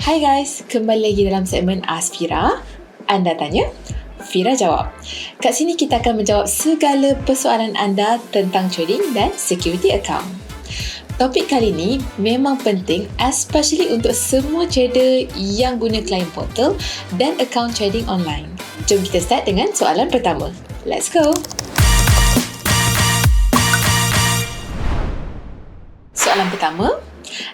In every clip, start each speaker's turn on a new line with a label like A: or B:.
A: Hai guys, kembali lagi dalam segmen Ask Fira. Anda tanya, Fira jawab. Kat sini kita akan menjawab segala persoalan anda tentang trading dan security account. Topik kali ni memang penting, especially untuk semua trader yang guna client portal dan account trading online. Jom kita start dengan soalan pertama. Let's go! Soalan pertama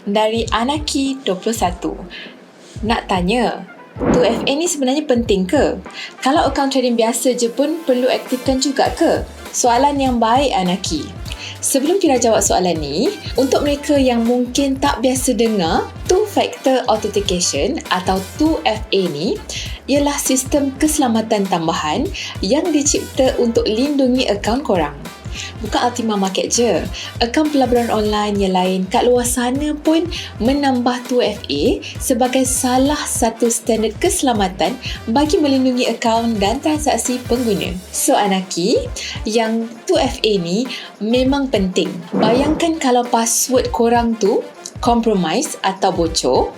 A: dari Anaki 21. Nak tanya, 2FA ni sebenarnya penting ke? Kalau account trading biasa je pun perlu aktifkan juga ke? Soalan yang baik, Anaki. Sebelum kita jawab soalan ni, untuk mereka yang mungkin tak biasa dengar, Two-Factor Authentication atau 2FA ni ialah sistem keselamatan tambahan yang dicipta untuk lindungi akaun korang. Bukan Altima Market je, akaun pelaburan online yang lain kat luar sana pun menambah 2FA sebagai salah satu standard keselamatan bagi melindungi akaun dan transaksi pengguna. So Anaki, yang 2FA ni memang penting. Bayangkan kalau password korang tu compromise atau bocor,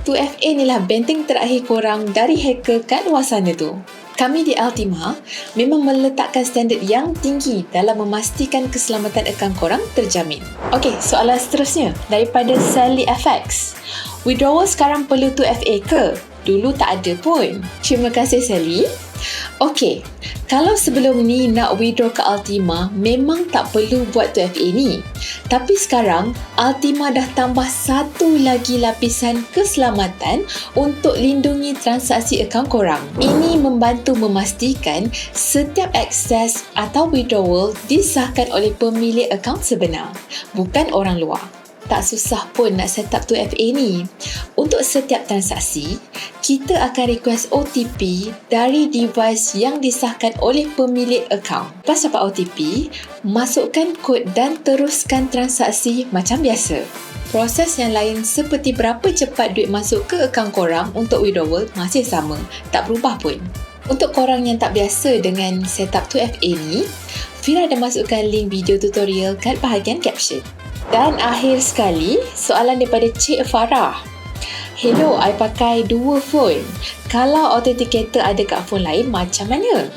A: 2FA ni lah benteng terakhir korang dari hacker kat luar sana tu. Kami di Altima memang meletakkan standard yang tinggi dalam memastikan keselamatan akaun korang terjamin. Okey, soalan seterusnya daripada Sally FX. Withdrawal sekarang perlu 2FA ke? Dulu tak ada pun. Terima kasih Sally. Okey, kalau sebelum ni nak withdraw ke Altima memang tak perlu buat 2FA ni. Tapi sekarang Altima dah tambah satu lagi lapisan keselamatan untuk lindungi transaksi akaun korang. Ini membantu memastikan setiap akses atau withdrawal disahkan oleh pemilik akaun sebenar, bukan orang luar. Tak susah pun nak set up 2FA ni. Untuk setiap transaksi, kita akan request OTP dari device yang disahkan oleh pemilik akaun. Lepas dapat OTP, masukkan kod dan teruskan transaksi macam biasa. Proses yang lain seperti berapa cepat duit masuk ke akaun korang untuk withdrawal masih sama, tak berubah pun. Untuk korang yang tak biasa dengan setup 2FA ni, Fira dah masukkan link video tutorial kat bahagian caption. Dan akhir sekali, soalan daripada Cik Farah. Hello, I pakai dua phone. Kalau authenticator ada kat phone lain, macam mana?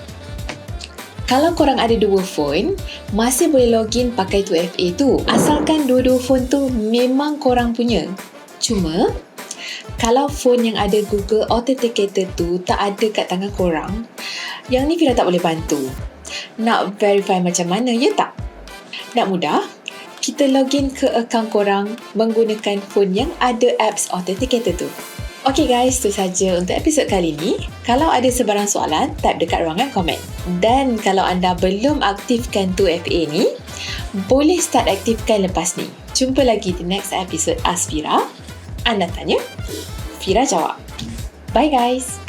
A: Kalau korang ada dua phone, masih boleh login pakai 2FA tu. Asalkan dua-dua phone tu memang korang punya. Cuma, kalau phone yang ada Google Authenticator tu tak ada kat tangan korang, yang ni Fira tak boleh bantu. Nak verify macam mana, ya tak? Nak mudah? Kita login ke akaun korang menggunakan phone yang ada apps Authenticator tu. Okay guys, itu saja untuk episod kali ni. Kalau ada sebarang soalan, type dekat ruangan komen. Dan kalau anda belum aktifkan 2FA ni, boleh start aktifkan lepas ni. Jumpa lagi di next episode Ask Fira. Anda tanya, Fira jawab. Bye guys!